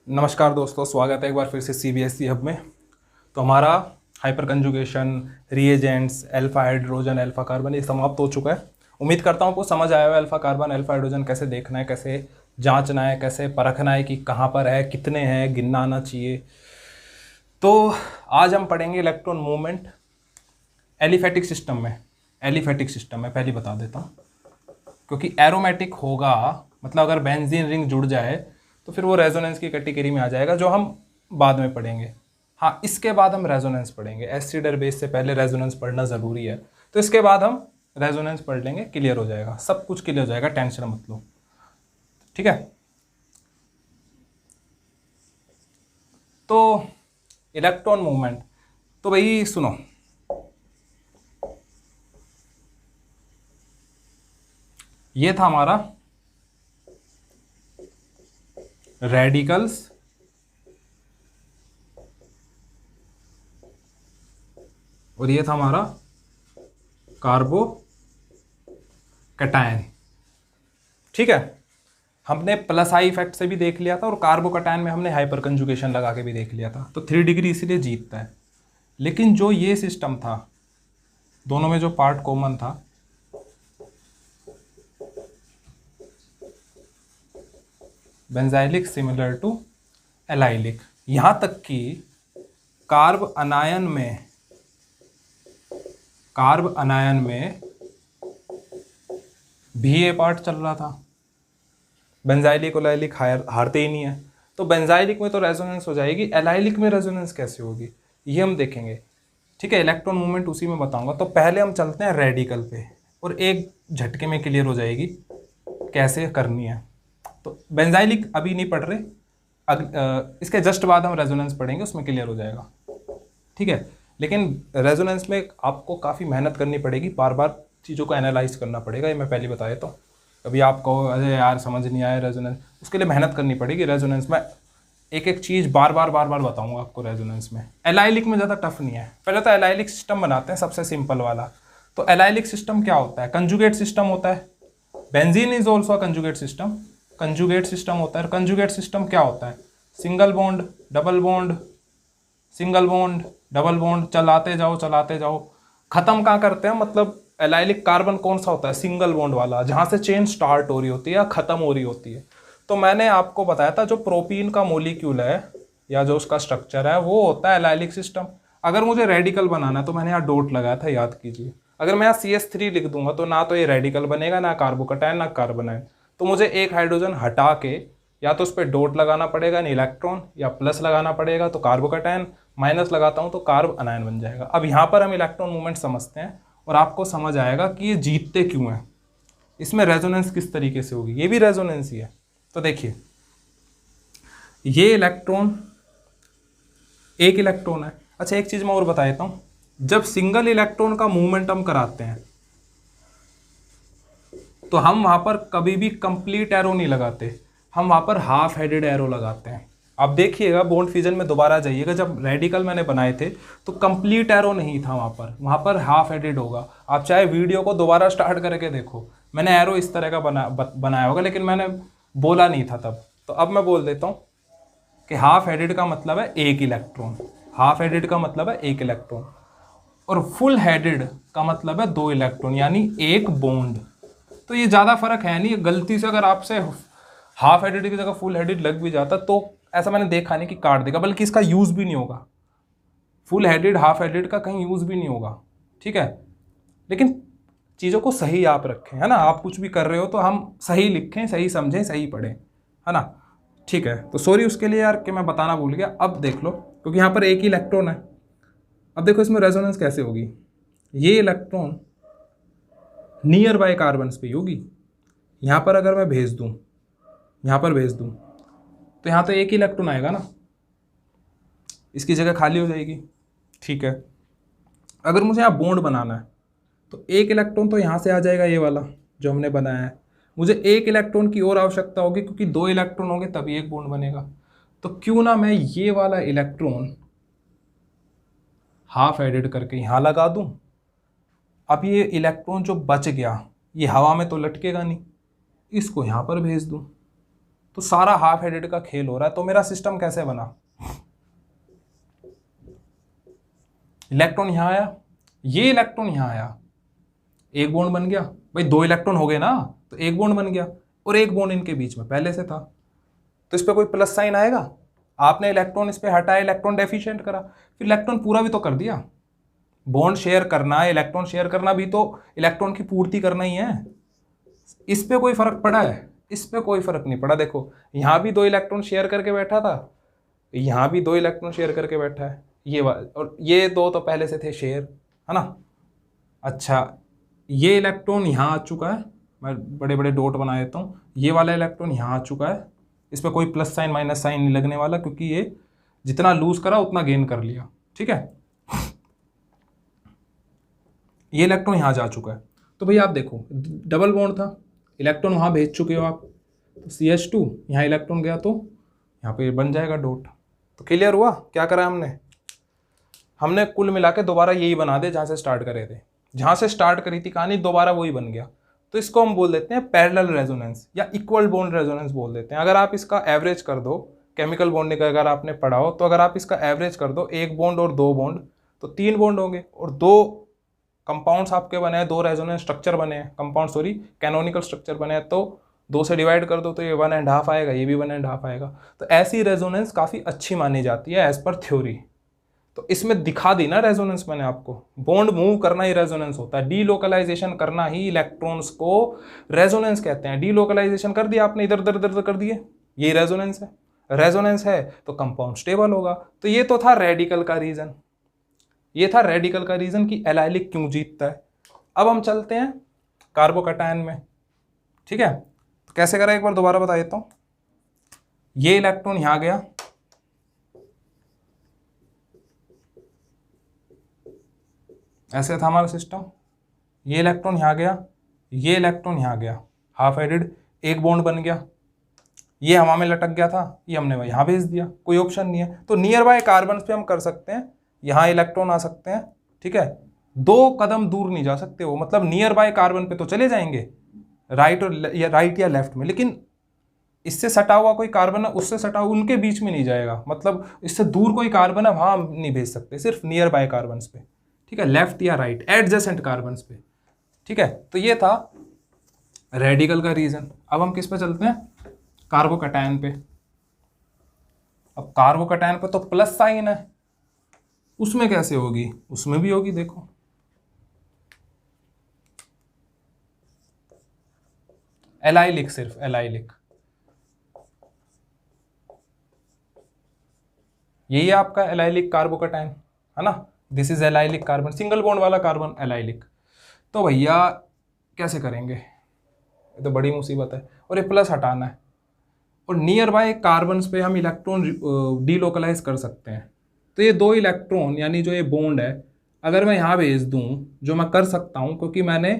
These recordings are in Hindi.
नमस्कार दोस्तों, स्वागत है एक बार फिर से सीबीएसई हब में। तो हमारा hyper conjugation, reagents, alpha hydrogen, alpha carbon ये समाप्त हो चुका है। उम्मीद करता हूँ आपको समझ आया होगा अल्फा कार्बन, अल्फा हाइड्रोजन कैसे देखना है, कैसे जांचना है, कैसे परखना है कि कहाँ पर है, कितने हैं, गिनना आना चाहिए। तो आज हम पढ़ेंगे इलेक्ट्रॉन मूवमेंट एलिफेटिक सिस्टम में। एलिफेटिक सिस्टम में पहले बता देता हूँ, क्योंकि एरोमेटिक होगा मतलब अगर बेंजीन रिंग जुड़ जाए तो फिर वो रेजोनेंस की कैटेगरी में आ जाएगा, जो हम बाद में पढ़ेंगे। हाँ, इसके बाद हम रेजोनेंस पढ़ेंगे। एसिड और बेस से पहले रेजोनेंस पढ़ना ज़रूरी है, तो इसके बाद हम रेजोनेंस पढ़ लेंगे, क्लियर हो जाएगा, सब कुछ क्लियर हो जाएगा, टेंशन मत लो। ठीक है, तो इलेक्ट्रॉन मूवमेंट, तो भाई सुनो, ये था हमारा रेडिकल्स और ये था हमारा कार्बो कैटायन। ठीक है, हमने प्लस आई इफेक्ट से भी देख लिया था और कार्बोकैटायन में हमने हाइपर कंजुगेशन लगा के भी देख लिया था। तो 3 डिग्री इसीलिए जीतता है। लेकिन जो ये सिस्टम था, दोनों में जो पार्ट कॉमन था, बेंजाइलिक सिमिलर टू एलाइलिक, यहां तक कि कार्ब अनायन में भी ये पार्ट चल रहा था। बेंजाइलिक और एलाइलिक हारते ही नहीं है, तो बेंजाइलिक में तो रेजोनेंस हो जाएगी, एलाइलिक में रेजोनेंस कैसे होगी ये हम देखेंगे। ठीक है, इलेक्ट्रॉन मूवमेंट उसी में बताऊंगा। तो पहले हम चलते हैं रेडिकल पे और एक झटके में क्लियर हो जाएगी कैसे करनी है। तो बेंजाइलिक अभी नहीं पढ़ रहे, इसके जस्ट बाद हम रेजोनेंस पढ़ेंगे, उसमें क्लियर हो जाएगा। ठीक है, लेकिन रेजोनेंस में आपको काफ़ी मेहनत करनी पड़ेगी, बार बार चीज़ों को एनालाइज करना पड़ेगा, ये मैं पहले बताया। तो अभी आप कहो अरे यार समझ नहीं आया रेजोनेंस, उसके लिए मेहनत करनी पड़ेगी। रेजोनेंस में एक एक चीज़ बार बार बताऊंगा आपको रेजोनेंस में। एलाइलिक में ज़्यादा टफ नहीं है। पहले तो एलाइलिक सिस्टम बनाते हैं, सबसे सिंपल वाला। तो एलाइलिक सिस्टम क्या होता है? कंजुगेट सिस्टम होता है। Benzene is also conjugate system, conjugate system होता है। कंजुगेट सिस्टम क्या होता है? Single bond, double bond, single bond, double bond, चलाते जाओ। खत्म कहाँ करते हैं? मतलब एलाइलिक कार्बन कौन सा होता है? सिंगल बॉन्ड वाला, जहां से चेन स्टार्ट हो रही होती है या खत्म हो रही होती है। तो मैंने आपको बताया था जो प्रोपीन का मोलिक्यूल है या जो उसका स्ट्रक्चर है वो होता है एलाइलिक सिस्टम। अगर मुझे रेडिकल बनाना है तो मैंने यहाँ डॉट लगाया था, याद कीजिए। अगर मैं यहाँ CH3 लिख दूंगा तो ना तो ये रेडिकल बनेगा, ना कार्बोकैटायन, ना कार्बोनाइन। तो मुझे एक हाइड्रोजन हटा के या तो उस पर डॉट लगाना पड़ेगा, यानी इलेक्ट्रॉन, या प्लस लगाना पड़ेगा तो कार्बोकैटायन, माइनस लगाता हूं तो कार्ब अनायन बन जाएगा। अब यहाँ पर हम इलेक्ट्रॉन मूवमेंट समझते हैं और आपको समझ आएगा कि ये जीतते क्यों हैं, इसमें रेजोनेंस किस तरीके से होगी। ये भी रेजोनेंस ही है। तो देखिए, ये इलेक्ट्रॉन, एक इलेक्ट्रॉन है। अच्छा, एक चीज मैं और बता देता हूं, जब सिंगल इलेक्ट्रॉन का मूवमेंट हम कराते हैं तो हम वहां पर कभी भी कंप्लीट एरो नहीं लगाते, हम वहां पर हाफ हेडेड एरो लगाते हैं। आप देखिएगा बॉन्ड फ्यूजन में दोबारा जाइएगा, जब रेडिकल मैंने बनाए थे तो कंप्लीट एरो नहीं था वहां पर हाफ हेडेड होगा। आप चाहे वीडियो को दोबारा स्टार्ट करके देखो, मैंने एरो इस तरह का बनाया होगा, लेकिन मैंने बोला नहीं था तब। तो अब मैं बोल देता हूं कि हाफ हेडेड का मतलब है एक इलेक्ट्रॉन, हाफ हेडेड का मतलब है एक इलेक्ट्रॉन, और फुल हेडेड का मतलब है 2 इलेक्ट्रॉन, यानी एक बॉन्ड। तो ये ज़्यादा फर्क है नहीं। गलती से अगर आपसे हाफ हेडेड की जगह फुल हेडेड लग भी जाता तो ऐसा मैंने देखा नहीं कि काट देगा, बल्कि इसका यूज़ भी नहीं होगा। फुल हेडेड हाफ हेडेड का कहीं यूज़ भी नहीं होगा। ठीक है, लेकिन चीज़ों को सही आप रखें, है ना। आप कुछ भी कर रहे हो तो हम सही लिखें, सही समझें, सही पढ़ें, है ना। ठीक है, तो सॉरी उसके लिए यार कि मैं बताना भूल गया। अब देख लो, क्योंकि यहाँ पर एक ही इलेक्ट्रॉन है। अब देखो इसमें रेजोनेंस कैसे होगी। ये इलेक्ट्रॉन नियर बाय कार्बन्स पे होगी। यहाँ पर अगर मैं भेज दूँ, यहाँ पर भेज दूँ, तो यहाँ तो एक ही इलेक्ट्रॉन आएगा ना, इसकी जगह खाली हो जाएगी। ठीक है, अगर मुझे यहाँ बॉन्ड बनाना है तो एक इलेक्ट्रॉन तो यहाँ से आ जाएगा, ये वाला जो हमने बनाया है। मुझे एक इलेक्ट्रॉन की और आवश्यकता होगी, क्योंकि 2 इलेक्ट्रॉन होंगे तभी एक बॉन्ड बनेगा। तो क्यों ना मैं ये वाला इलेक्ट्रॉन हाफ एडेड करके यहाँ लगा दूं। अब ये इलेक्ट्रॉन जो बच गया ये हवा में तो लटकेगा नहीं, इसको यहाँ पर भेज दूं। तो सारा हाफ हेडेड का खेल हो रहा है। तो मेरा सिस्टम कैसे बना, इलेक्ट्रॉन यहां आया, ये इलेक्ट्रॉन यहां आया, एक बॉन्ड बन गया, भाई 2 इलेक्ट्रॉन हो गए ना, तो एक बॉन्ड बन गया, और एक बॉन्ड इनके बीच में पहले से था, तो इस पे कोई प्लस साइन आएगा। आपने इलेक्ट्रॉन इस पे हटाया, इलेक्ट्रॉन डेफिशिएंट करा, फिर इलेक्ट्रॉन पूरा भी तो कर दिया। बॉन्ड शेयर करना है, इलेक्ट्रॉन शेयर करना भी तो इलेक्ट्रॉन की पूर्ति करना ही है। इस पे कोई फर्क पड़ा है, इस पे कोई फर्क नहीं पड़ा। देखो यहां भी 2 इलेक्ट्रॉन शेयर करके बैठा था, यहां भी 2 इलेक्ट्रॉन शेयर करके बैठा है, और ये 2 तो पहले से थे शेयर, है ना। अच्छा, ये इलेक्ट्रॉन यहां आ चुका है, मैं बड़े बड़े डॉट बना देता हूं, ये वाला इलेक्ट्रॉन यहां आ चुका है, इस पर कोई प्लस साइन माइनस साइन नहीं लगने वाला, क्योंकि ये जितना लूज करा उतना गेन कर लिया, ठीक है। ये इलेक्ट्रॉन यहां जा चुका है, तो भैया आप देखो डबल बॉन्ड था, इलेक्ट्रॉन वहां भेज चुके हो आप, तो CH2 यहाँ इलेक्ट्रॉन गया तो यहाँ पे बन जाएगा डॉट। तो क्लियर हुआ क्या करा हमने कुल मिला के दोबारा यही बना दे जहां से स्टार्ट करे थे, जहां से स्टार्ट करी थी कहानी, दोबारा वही बन गया। तो इसको हम बोल देते हैं पैरेलल रेजोनेंस या इक्वल बॉन्ड रेजोनेंस बोल देते हैं। अगर आप इसका एवरेज कर दो, केमिकल बॉन्डिंग का अगर आपने पढ़ा हो, तो अगर आप इसका एवरेज कर दो, एक बॉन्ड और 2 बॉन्ड, तो 3 बॉन्ड होंगे, और 2 कंपाउंड्स आपके बने हैं, 2 रेजोनेंस स्ट्रक्चर बने हैं, कंपाउंड सॉरी कैनोनिकल स्ट्रक्चर बने हैं, तो 2 से डिवाइड कर दो तो ये 1.5 आएगा, ये भी 1.5 आएगा। तो ऐसी रेजोनेंस काफ़ी अच्छी मानी जाती है एज पर थ्योरी। तो इसमें दिखा दी ना रेजोनेंस मैंने आपको, बॉन्ड मूव करना ही रेजोनेंस होता है, डीलोकलाइजेशन करना ही इलेक्ट्रॉन्स को रेजोनेंस कहते हैं। डीलोकलाइजेशन कर दिया आपने, इधर उधर इधर कर दिए, ये रेजोनेंस है। रेजोनेंस है तो कंपाउंड स्टेबल होगा। तो ये तो था रेडिकल का रीजन, ये था रेडिकल का रीजन कि एलाइलिक क्यों जीतता है। अब हम चलते हैं कार्बोकैटायन में, ठीक है। तो कैसे करा एक बार दोबारा बता देता हूं। ये इलेक्ट्रॉन यहां गया, ऐसे था हमारा सिस्टम, ये इलेक्ट्रॉन यहां गया, ये इलेक्ट्रॉन यहां गया, हाफ हेडेड, एक बॉन्ड बन गया, ये हवा में लटक गया था, ये हमने यहां भेज दिया, कोई ऑप्शन नहीं है। तो नियर बाय कार्बन पे हम कर सकते हैं, यहां इलेक्ट्रॉन आ सकते हैं, ठीक है, 2 कदम दूर नहीं जा सकते वो, मतलब नियर बाय कार्बन पे तो चले जाएंगे राइट या लेफ्ट में, लेकिन इससे सटा हुआ कोई कार्बन है, उससे सटा हुआ, उनके बीच में नहीं जाएगा, मतलब इससे दूर कोई कार्बन है वहां नहीं भेज सकते, सिर्फ नियर बाय कार्बन पे, ठीक है, लेफ्ट या राइट एडजेसेंट कार्बन पे, ठीक है। तो ये था रेडिकल का रीजन। अब हम किस पे चलते हैं, कार्बोकैटायन पे। अब कार्बोकैटायन पे तो प्लस साइन है, उसमें कैसे होगी, उसमें भी होगी, देखो एलाइलिक, सिर्फ एलाइलिक, यही है आपका एलाइलिक कार्बोकैटायन, है ना। This is allylic carbon, single bond वाला कार्बन एलाइलिक। तो भैया कैसे करेंगे, ये तो बड़ी मुसीबत है, और ये प्लस हटाना है, और नियर बाय कार्बन पे हम इलेक्ट्रॉन डीलोकलाइज कर सकते हैं। तो ये 2 इलेक्ट्रॉन यानी जो ये बॉन्ड है, अगर मैं यहाँ भेज दूँ, जो मैं कर सकता हूँ क्योंकि मैंने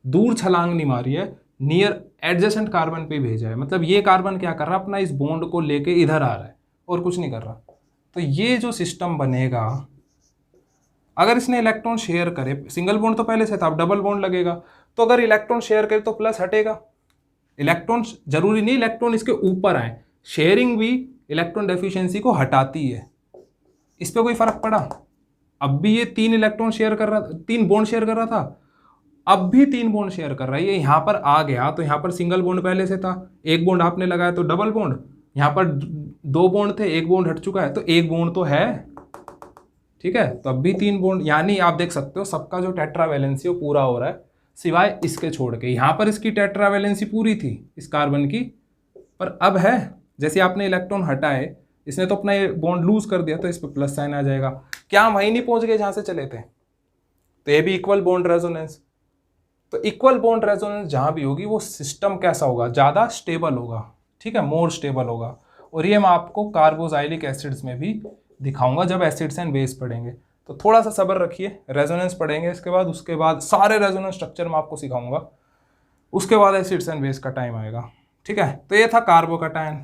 दूर छलांग नहीं मारी है, नियर एडजेसेंट कार्बन पे भेजा है, मतलब ये कार्बन क्या कर रहा है, अपना इस बॉन्ड को लेके इधर आ रहा है और कुछ नहीं कर रहा। तो ये जो सिस्टम बनेगा, अगर इसने इलेक्ट्रॉन शेयर करे, सिंगल बॉन्ड तो पहले से था, अब डबल बॉन्ड लगेगा, तो अगर इलेक्ट्रॉन शेयर करे तो प्लस हटेगा। इलेक्ट्रॉन जरूरी नहीं इलेक्ट्रॉन इसके ऊपर आए, शेयरिंग भी इलेक्ट्रॉन डेफिशिएंसी को हटाती है, इस पे कोई फर्क पड़ा। अब भी ये 3 इलेक्ट्रॉन शेयर कर रहा, 3 बॉन्ड शेयर कर रहा था, अब भी 3 बॉन्ड शेयर कर रहा है। ये यहां पर आ गया तो यहां पर सिंगल बॉन्ड पहले से था, एक बॉन्ड आपने लगाया तो डबल बॉन्ड, यहां पर 2 बॉन्ड थे, एक बॉन्ड हट चुका है, तो एक बॉन्ड तो है, ठीक है। तो अब भी 3 बॉन्ड, यानी आप देख सकते हो सबका जो टेट्रा वैलेंसी वो पूरा हो रहा है, सिवाय इसके छोड़ के। यहां पर इसकी टेट्रा वैलेंसी पूरी थी इस कार्बन की, पर अब है, जैसे आपने इलेक्ट्रॉन हटाए, इसने तो अपना ये बॉन्ड लूज कर दिया, तो इस पर प्लस साइन आ जाएगा। क्या हम वहीं नहीं पहुंच गए जहां से चले थे, तो ये भी इक्वल बॉन्ड रेजोनेंस। तो इक्वल बॉन्ड रेजोनेंस जहां भी होगी वो सिस्टम कैसा होगा, ज्यादा स्टेबल होगा, ठीक है, मोर स्टेबल होगा। और ये मैं आपको कार्बोजाइलिक एसिड्स में भी दिखाऊंगा जब एसिड्स एंड बेस पढ़ेंगे। तो थोड़ा सा सब्र रखिए, रेजोनेंस पढ़ेंगे इसके बाद, उसके बाद सारे रेजोनेंस स्ट्रक्चर मैं आपको सिखाऊंगा, उसके बाद एसिड्स एंड बेस का टाइम आएगा, ठीक है। तो ये था कार्बोकैटायन।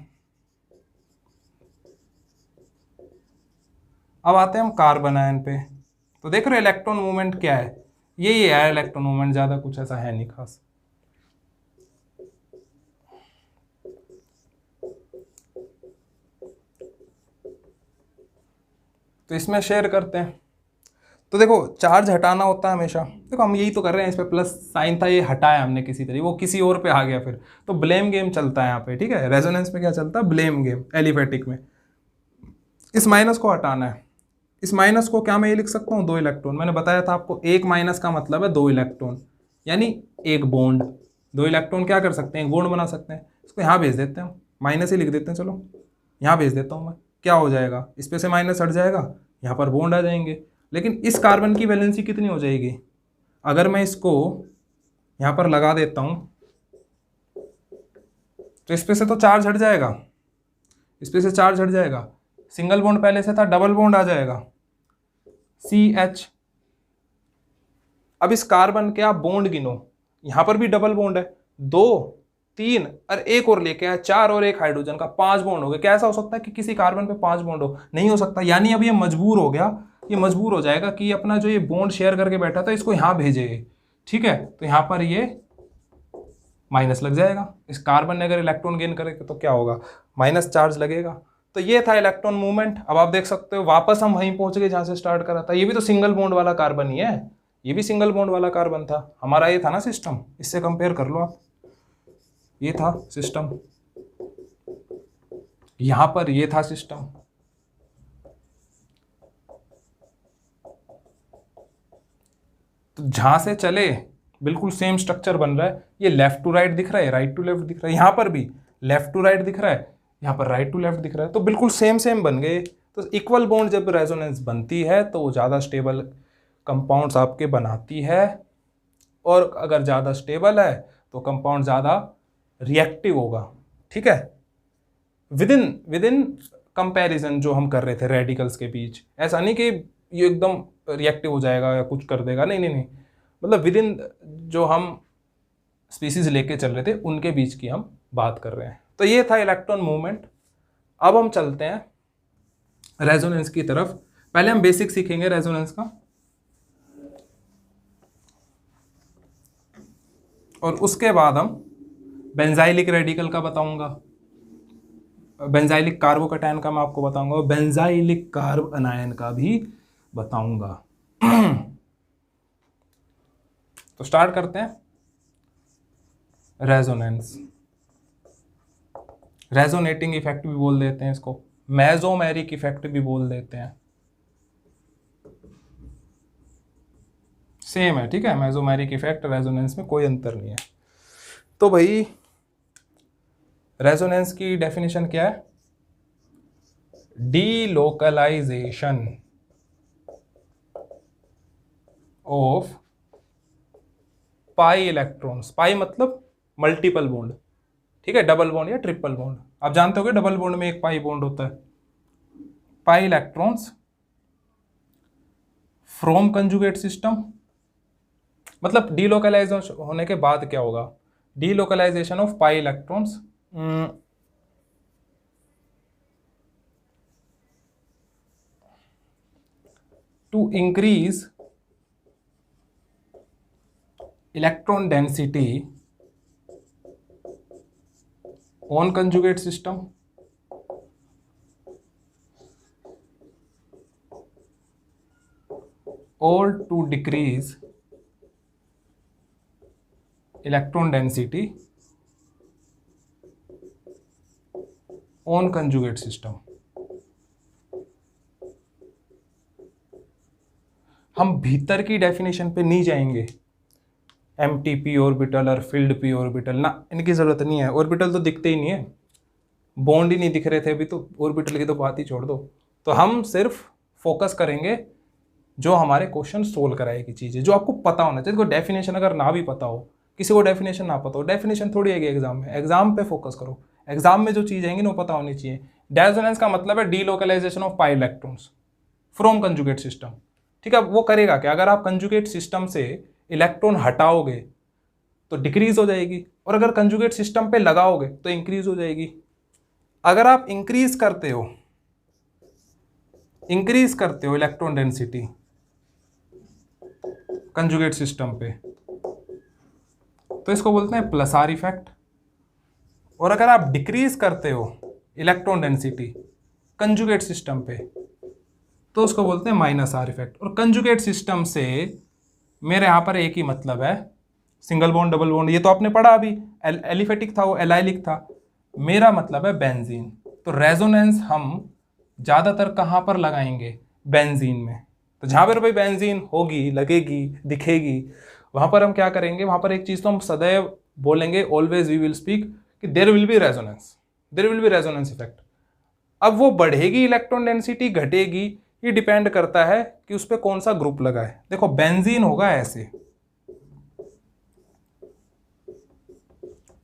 अब आते हैं हम कार्बन आयन पे। तो देख रहे हो इलेक्ट्रॉन मूवमेंट क्या है, यही है इलेक्ट्रॉन मूवमेंट, ज्यादा कुछ ऐसा है नहीं खास। तो इसमें शेयर करते हैं। तो देखो चार्ज हटाना होता है हमेशा, देखो हम यही तो कर रहे हैं, इस पे प्लस साइन था ये हटाया हमने किसी तरीके, वो किसी और पे आ गया फिर, तो ब्लेम गेम चलता है यहाँ पे, ठीक है। रेजोनेंस में क्या चलता है, ब्लेम गेम एलिफेटिक में। इस माइनस को हटाना है, इस माइनस को क्या मैं ये लिख सकता हूँ 2 इलेक्ट्रॉन, मैंने बताया था आपको एक माइनस का मतलब है 2 इलेक्ट्रॉन, यानी एक बॉन्ड। 2 इलेक्ट्रॉन क्या कर सकते हैं, एक बॉन्ड बना सकते हैं। इसको यहाँ भेज देते हैं, माइनस ही लिख देते हैं, चलो यहाँ भेज देता हूँ मैं, क्या हो जाएगा, इस पे से माइनस हट जाएगा, यहाँ पर बॉन्ड आ जाएंगे। लेकिन इस कार्बन की वैलेंसी कितनी हो जाएगी, अगर मैं इसको यहाँ पर लगा देता हूँ तो इस पे से तो चार्ज हट जाएगा, इस पे से चार्ज हट जाएगा, सिंगल बॉन्ड पहले से था, डबल बॉन्ड आ जाएगा CH। अब इस कार्बन के आप बॉन्ड गिनो, यहां पर भी डबल बॉन्ड है, 2 3 और एक और लेके आया 4 और एक हाइड्रोजन का 5 बॉन्ड हो गए। कैसा हो सकता है कि किसी कार्बन पे 5 बॉन्ड हो, नहीं हो सकता। यानी अब ये मजबूर हो गया, ये मजबूर हो जाएगा कि अपना जो ये बॉन्ड शेयर करके बैठा था इसको यहां भेजे, ठीक है। तो यहां पर ये माइनस लग जाएगा, इस कार्बन ने अगर इलेक्ट्रॉन गेन करेगा तो क्या होगा, माइनस चार्ज लगेगा। तो ये था इलेक्ट्रॉन मूवमेंट। अब आप देख सकते हो वापस हम वहीं पहुंच गए जहां से स्टार्ट करा था। ये भी तो सिंगल बॉन्ड वाला कार्बन ही है, ये भी सिंगल बॉन्ड वाला कार्बन था हमारा, ये था ना सिस्टम, इससे कंपेयर कर लो आप, ये था सिस्टम, यहां पर ये था सिस्टम। तो जहां से चले बिल्कुल सेम स्ट्रक्चर बन रहा है, ये लेफ्ट टू राइट दिख रहा है, राइट टू लेफ्ट दिख रहा है, यहां पर भी लेफ्ट टू राइट दिख रहा है, यहां पर राइट टू लेफ्ट दिख रहा है, तो बिल्कुल सेम सेम बन गए। तो इक्वल बॉन्ड जब रेजोनेंस बनती है तो वो ज़्यादा स्टेबल कंपाउंड्स आपके बनाती है, और अगर ज़्यादा स्टेबल है तो कंपाउंड ज़्यादा रिएक्टिव होगा, ठीक है। विद इन कंपैरिजन जो हम कर रहे थे रेडिकल्स के बीच, ऐसा नहीं कि ये एकदम रिएक्टिव हो जाएगा या कुछ कर देगा, नहीं नहीं नहीं, मतलब विद इन जो हम स्पीसीज लेके चल रहे थे उनके बीच की हम बात कर रहे हैं। तो ये था इलेक्ट्रॉन मूवमेंट। अब हम चलते हैं रेजोनेंस की तरफ। पहले हम बेसिक सीखेंगे रेजोनेंस का, और उसके बाद हम बेंजाइलिक रेडिकल का बताऊंगा, बेंजाइलिक कार्बोकैटायन का मैं आपको बताऊंगा, और बेंजाइलिक कार्ब अनायन का भी बताऊंगा। तो स्टार्ट करते हैं रेजोनेंस। रेजोनेटिंग इफेक्ट भी बोल देते हैं इसको, मेसोमेरिक इफेक्ट भी बोल देते हैं, सेम है, ठीक है। मेसोमेरिक इफेक्ट रेजोनेंस में कोई अंतर नहीं है। तो भाई रेजोनेंस की डेफिनेशन क्या है, डीलोकलाइजेशन ऑफ पाई इलेक्ट्रॉन्स, पाई मतलब मल्टीपल बॉन्ड, ठीक है, डबल बॉन्ड या ट्रिपल बॉन्ड, आप जानते होगे डबल बॉन्ड में एक पाई बॉन्ड होता है। Pi electrons from conjugate system, मतलब डीलोकलाइजेशन होने के बाद क्या होगा, delocalization of pi electrons to increase electron density on conjugate system or to decrease electron density on conjugate system। हम भीतर की डेफिनेशन पे नहीं जाएंगे, MTP ऑर्बिटल और फील्ड पी ऑर्बिटल ना, इनकी जरूरत नहीं है, ऑर्बिटल तो दिखते ही नहीं है, बॉन्ड ही नहीं दिख रहे थे अभी, तो ऑर्बिटल की तो बात ही छोड़ दो। तो हम सिर्फ फोकस करेंगे जो हमारे क्वेश्चन सोल्व कराएगी चीजें, जो आपको पता होना चाहिए। कोई डेफिनेशन अगर ना भी पता हो, किसी को डेफिनेशन ना पता हो, डेफिनेशन थोड़ी आएगी एग्जाम में, एग्जाम पे फोकस करो, एग्जाम में जो चीज आएंगी ना वो पता होनी चाहिए। रेजोनेंस का मतलब है delocalization of pi electrons from conjugate system, ठीक है। वो करेगा क्या, अगर आप कंजुगेट सिस्टम से इलेक्ट्रॉन हटाओगे तो डिक्रीज हो जाएगी, और अगर कंजुगेट सिस्टम पे लगाओगे तो इंक्रीज हो जाएगी। अगर आप इंक्रीज करते हो इलेक्ट्रॉन डेंसिटी कंजुगेट सिस्टम पे तो इसको बोलते हैं प्लस आर इफेक्ट, और अगर आप डिक्रीज करते हो इलेक्ट्रॉन डेंसिटी कंजुगेट सिस्टम पे तो उसको बोलते हैं माइनस आर इफेक्ट। और कंजुगेट सिस्टम से मेरे यहाँ पर एक ही मतलब है, सिंगल बॉन्ड डबल बॉन्ड, ये तो आपने पढ़ा अभी, एलिफेटिक था वो एलाइलिक था, मेरा मतलब है बेंजीन। तो रेजोनेंस हम ज़्यादातर कहाँ पर लगाएंगे, बेंजीन में। तो जहाँ पर भाई बेंजीन होगी, लगेगी, दिखेगी, वहाँ पर हम क्या करेंगे, वहाँ पर एक चीज़ तो हम सदैव बोलेंगे, ऑलवेज वी विल स्पीक, कि there will be resonance, there will be resonance effect. अब वो बढ़ेगी इलेक्ट्रॉन डेंसिटी, घटेगी, ये डिपेंड करता है कि उस पर कौन सा ग्रुप लगा है। देखो बेंजीन होगा ऐसे,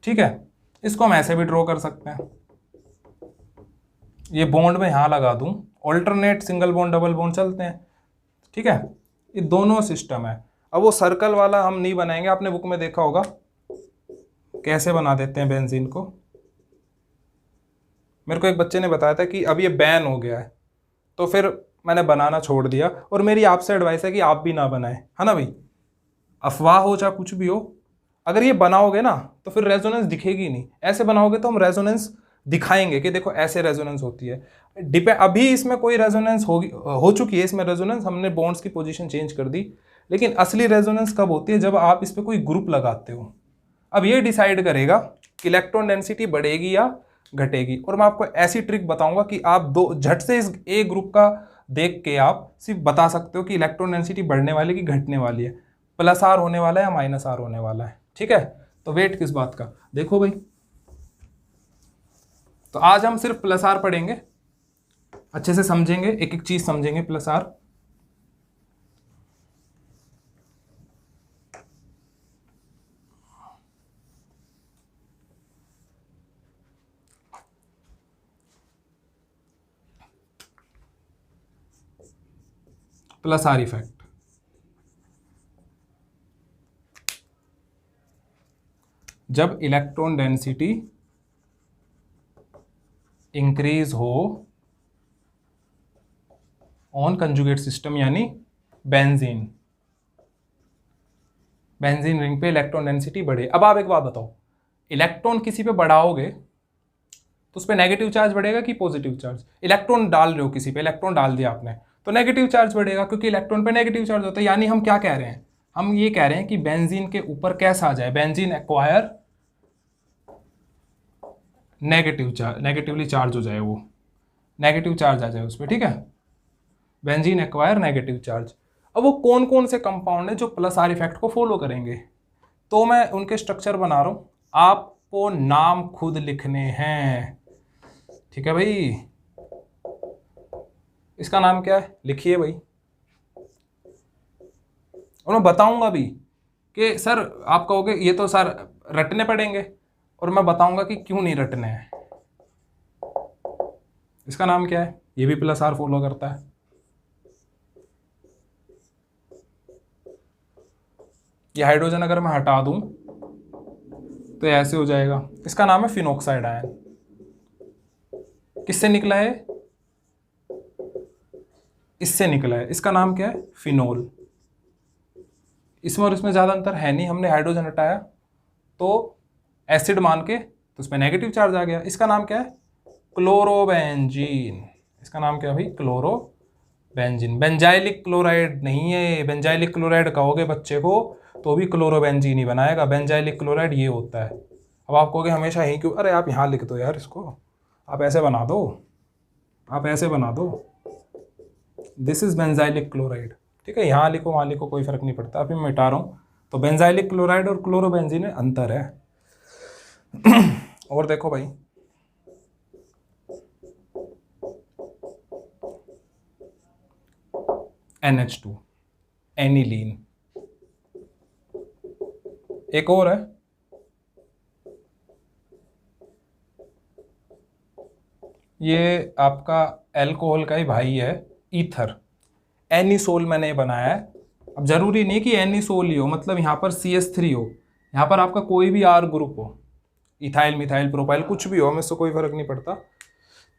ठीक है, इसको हम ऐसे भी ड्रॉ कर सकते हैं, ये बॉन्ड में यहां लगा दूं, alternate single bond double bond चलते हैं, ठीक है, ये दोनों सिस्टम है। अब वो सर्कल वाला हम नहीं बनाएंगे, आपने बुक में देखा होगा कैसे बना देते हैं बेंजीन को। मेरे को एक बच्चे ने बताया था कि अब ये बैन हो गया है, तो फिर मैंने बनाना छोड़ दिया, और मेरी आपसे एडवाइस है कि आप भी ना बनाएं, है ना भाई, अफवाह हो चाहे कुछ भी हो, अगर ये बनाओगे ना तो फिर रेजोनेंस दिखेगी नहीं, ऐसे बनाओगे तो हम रेजोनेंस दिखाएंगे कि देखो ऐसे रेजोनेंस होती है। अभी इसमें कोई रेजोनेंस होगी, हो चुकी है इसमें रेजोनेंस, हमने बॉन्ड्स की पोजीशन चेंज कर दी, लेकिन असली रेजोनेंस कब होती है, जब आप इस पर कोई ग्रुप लगाते हो। अब ये डिसाइड करेगा कि इलेक्ट्रॉन डेंसिटी बढ़ेगी या घटेगी। और मैं आपको ऐसी ट्रिक बताऊंगा कि आप दो झट से इस ए ग्रुप का देख के आप सिर्फ बता सकते हो कि इलेक्ट्रॉन डेंसिटी बढ़ने वाली कि घटने वाली है, प्लस आर होने वाला है या माइनस आर होने वाला है, ठीक है। तो वेट किस बात का, देखो भाई, तो आज हम सिर्फ प्लस आर पढ़ेंगे, अच्छे से समझेंगे, एक एक चीज समझेंगे plus R. Plus R effect, जब इलेक्ट्रॉन डेंसिटी इंक्रीज हो ऑन कंजुगेट सिस्टम, यानी बेंजीन, बेंजीन रिंग पे इलेक्ट्रॉन डेंसिटी बढ़े। अब आप एक बात बताओ, इलेक्ट्रॉन किसी पे बढ़ाओगे तो उस पर नेगेटिव चार्ज बढ़ेगा कि पॉजिटिव चार्ज, इलेक्ट्रॉन डाल रहे हो किसी पे, इलेक्ट्रॉन डाल दिया आपने तो नेगेटिव चार्ज बढ़ेगा, क्योंकि इलेक्ट्रॉन पे नेगेटिव चार्ज होता है। यानी हम क्या कह रहे हैं, हम ये कह रहे हैं कि बेंजीन के ऊपर कैसा आ जाए, benzene acquire negative charge, negatively charge हो जाए, वो नेगेटिव चार्ज आ जाए उस पर, ठीक है, बेंजीन एक्वायर नेगेटिव चार्ज। अब वो कौन कौन से कंपाउंड है जो प्लस आर इफेक्ट को फॉलो करेंगे, तो मैं उनके स्ट्रक्चर बना रहा हूं, आपको नाम खुद लिखने हैं, ठीक है भाई। इसका नाम क्या है, लिखिए भाई, और मैं बताऊंगा भी कि सर, आप कहोगे ये तो सर रटने पड़ेंगे, और मैं बताऊंगा कि क्यों नहीं रटने हैं। इसका नाम क्या है, ये भी प्लस आर फॉलो करता है, ये हाइड्रोजन अगर मैं हटा दूं तो ऐसे हो जाएगा, इसका नाम है फिनोक्साइड आयन। किससे निकला है, इससे निकला है, इसका नाम क्या है, फिनोल। इसमें और इसमें ज़्यादा अंतर है नहीं, हमने हाइड्रोजन हटाया तो एसिड मान के, तो उसमें नेगेटिव चार्ज आ गया। इसका नाम क्या है, क्लोरोबेंजीन। इसका नाम क्या है भाई, क्लोरोबेंजीन। बेंजाइलिक क्लोराइड नहीं है, बेंजाइलिक क्लोराइड कहोगे बच्चे को तो भी क्लोरोबेंजीन ही बनाएगा, बेंजाइलिक क्लोराइड ये होता है। अब आप कहोगे हमेशा यही क्यों, अरे आप यहाँ लिख दो यार इसको, आप ऐसे बना दो, आप ऐसे बना दो, दिस इज बेंजाइलिक क्लोराइड, ठीक है, यहाँ लिखो वहाँ लिखो कोई फर्क नहीं पड़ता, अभी मैं मिटा रहा हूँ। तो बेंजाइलिक क्लोराइड और क्लोरोबेंजीन में अंतर है। और देखो भाई, NH2 एनिलीन, एक और है, ये आपका एल्कोहल का ही भाई है, ईथर, एनिसोल मैंने बनाया है। अब जरूरी नहीं कि एनिसोल ही हो, मतलब यहाँ पर CH3 हो, यहाँ पर आपका कोई भी R ग्रुप हो, इथाइल मिथाइल प्रोपाइल कुछ भी हो, हमें इससे कोई फर्क नहीं पड़ता।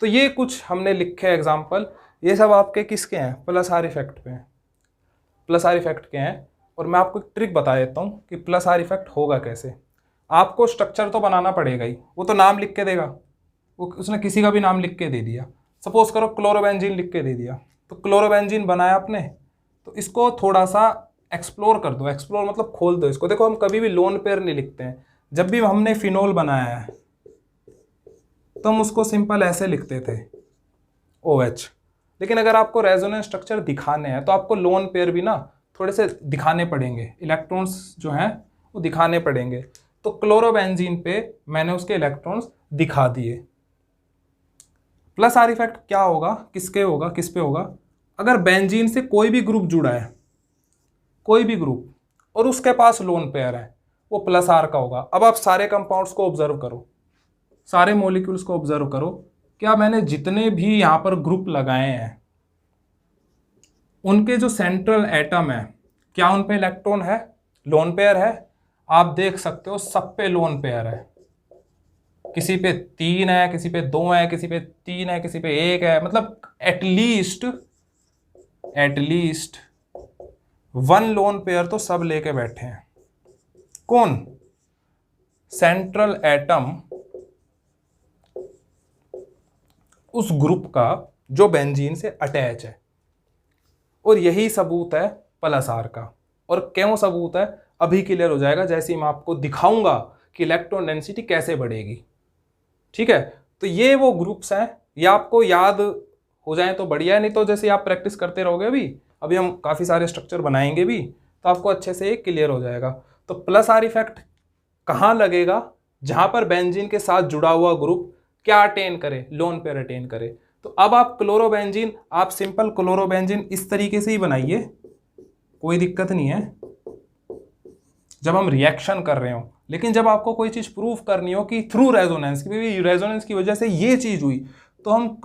तो ये कुछ हमने लिखे एग्जाम्पल, ये सब आपके किसके हैं, प्लस आर इफेक्ट पे हैं, प्लस आर इफेक्ट के हैं। और मैं आपको एक ट्रिक बता देता हूँ कि प्लस आर इफेक्ट होगा कैसे। आपको स्ट्रक्चर तो बनाना पड़ेगा ही, वो तो नाम लिख के देगा, वो उसने किसी का भी नाम लिख के दे दिया, सपोज करो क्लोरोबेंजीन लिख के दे दिया, तो क्लोरोबेंजीन बनाया आपने, तो इसको थोड़ा सा एक्सप्लोर कर दो। एक्सप्लोर मतलब खोल दो इसको। देखो हम कभी भी लोन पेयर नहीं लिखते हैं। जब भी हमने फिनोल बनाया है तो हम उसको सिंपल ऐसे लिखते थे OH। लेकिन अगर आपको रेजोनेंस स्ट्रक्चर दिखाने हैं तो आपको लोन पेयर भी ना थोड़े से दिखाने पड़ेंगे, इलेक्ट्रॉन्स जो हैं वो दिखाने पड़ेंगे। तो क्लोरोबेंजीन पे मैंने उसके इलेक्ट्रॉन्स दिखा दिए। प्लस आर इफेक्ट क्या होगा, किस पे होगा? अगर बेंजीन से कोई भी ग्रुप जुड़ा है, कोई भी ग्रुप, और उसके पास लोन पेयर है, वो प्लस आर का होगा। अब आप सारे कंपाउंड्स को ऑब्जर्व करो, सारे मॉलिक्यूल्स को ऑब्जर्व करो। क्या मैंने जितने भी यहां पर ग्रुप लगाए हैं उनके जो सेंट्रल एटम है, क्या उन पे इलेक्ट्रॉन है, लोन पेयर है? आप देख सकते हो सब पे लोन पेयर है। किसी पे 3 है, किसी पे 2 है, किसी पे 3 है, किसी पे 1 है। मतलब एटलीस्ट 1 लोन पेयर तो सब लेके बैठे हैं। कौन? सेंट्रल एटम उस ग्रुप का जो बेंजीन से अटैच है। और यही सबूत है प्लस आर का। और क्यों सबूत है अभी क्लियर हो जाएगा जैसे ही मैं आपको दिखाऊंगा कि इलेक्ट्रॉन डेंसिटी कैसे बढ़ेगी। ठीक है, तो ये वो ग्रुप्स हैं, ये आपको याद हो जाए तो बढ़िया है, नहीं तो जैसे आप प्रैक्टिस करते रहोगे अभी हम काफ़ी सारे स्ट्रक्चर बनाएंगे भी, तो आपको अच्छे से क्लियर हो जाएगा। तो प्लस आर इफेक्ट कहाँ लगेगा? जहां पर बेंजीन के साथ जुड़ा हुआ ग्रुप क्या अटेन करे, लोन पेयर अटेन करे। तो अब आप क्लोरोबेंजीन, आप सिंपल क्लोरोबेंजीन इस तरीके से ही बनाइए, कोई दिक्कत नहीं है जब हम रिएक्शन कर रहे हो। लेकिन जब आपको कोई चीज प्रूफ करनी हो कि थ्रू रेजोनेंस की, रेजोनेंस की वजह से ये चीज हुई, तो हम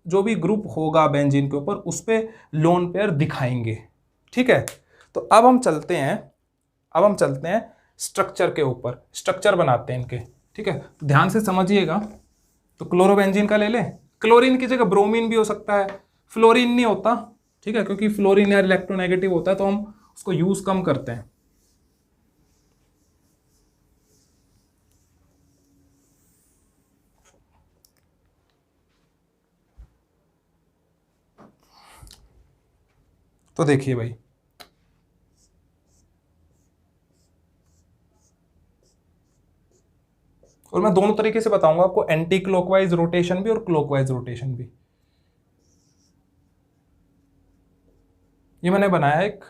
जो भी ग्रुप होगा बेंजीन के ऊपर उस पे लोन पेयर दिखाएंगे। ठीक है, तो अब हम चलते हैं स्ट्रक्चर के ऊपर, स्ट्रक्चर बनाते हैं इनके। ठीक है, तो ध्यान से समझिएगा। तो क्लोरोबेंजीन का ले लें, क्लोरीन की जगह ब्रोमीन भी हो सकता है, फ्लोरीन नहीं होता। ठीक है, क्योंकि फ्लोरीन यार इलेक्ट्रोनेगेटिव होता है तो हम उसको यूज कम करते हैं। तो देखिए भाई, और मैं दोनों तरीके से बताऊंगा आपको, एंटी क्लॉकवाइज रोटेशन भी और क्लॉकवाइज रोटेशन भी। ये मैंने बनाया एक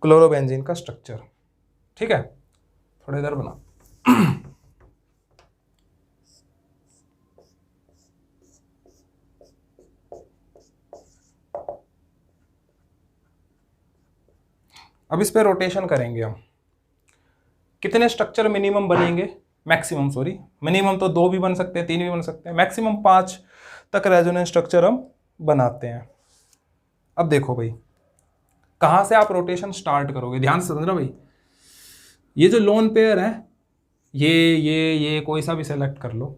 क्लोरोबेंजीन का स्ट्रक्चर। ठीक है, थोड़ा इधर बना। अब इस पे रोटेशन करेंगे हम। कितने स्ट्रक्चर मिनिमम बनेंगे, मैक्सिमम सॉरी, मिनिमम तो 2 भी बन सकते हैं, 3 भी बन सकते हैं, मैक्सिमम 5 तक रेजोनेंस स्ट्रक्चर हम बनाते हैं। अब देखो भाई, कहां से आप रोटेशन स्टार्ट करोगे, ध्यान से समझना भाई। ये जो लोन पेयर है, ये कोई सा भी सेलेक्ट कर लो।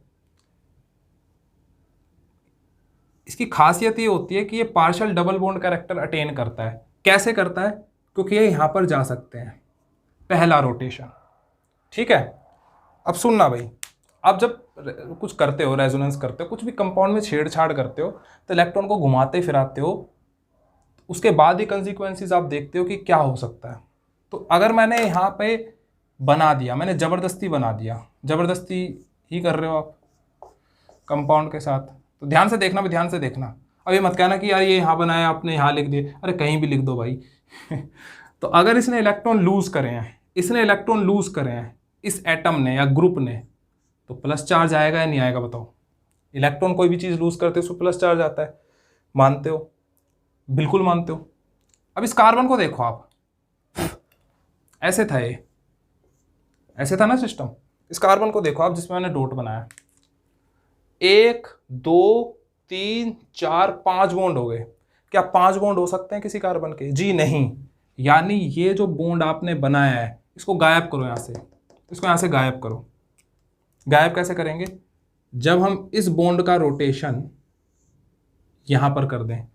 इसकी खासियत ये होती है कि ये partial double bond character attain करता है। कैसे करता है? क्योंकि ये यहां पर जा सकते हैं, पहला रोटेशन। ठीक है, अब सुनना भाई, आप जब कुछ करते हो, रेजोनेंस करते हो, कुछ भी कंपाउंड में छेड़छाड़ करते हो, तो इलेक्ट्रॉन को घुमाते फिराते हो, उसके बाद ही कंसिक्वेंसेस आप देखते हो कि क्या हो सकता है। तो अगर मैंने यहाँ पे बना दिया, मैंने ज़बरदस्ती बना दिया, ज़बरदस्ती ही कर रहे हो आप कंपाउंड के साथ, तो ध्यान से देखना भी, ध्यान से देखना। अब ये मत कहना कि यार ये यहाँ बनाया आपने, यहाँ लिख दिए, अरे कहीं भी लिख दो भाई। तो अगर इसने इलेक्ट्रॉन लूज करे हैं, इस एटम ने या ग्रुप ने, तो प्लस चार्ज आएगा या नहीं आएगा बताओ? इलेक्ट्रॉन कोई भी चीज़ लूज करते हो उसको प्लस चार्ज आता है, मानते हो? बिल्कुल मानते हो। अब इस कार्बन को देखो आप, ऐसे था ना सिस्टम। इस कार्बन को देखो आप, जिसमें मैंने डॉट बनाया, 1 2 3 4 5 बॉन्ड हो गए। क्या 5 बॉन्ड हो सकते हैं किसी कार्बन के? जी नहीं। यानी ये जो बॉन्ड आपने बनाया है, इसको गायब करो, इसको यहां से गायब करो। गायब कैसे करेंगे? जब हम इस बॉन्ड का रोटेशन यहां पर कर दें,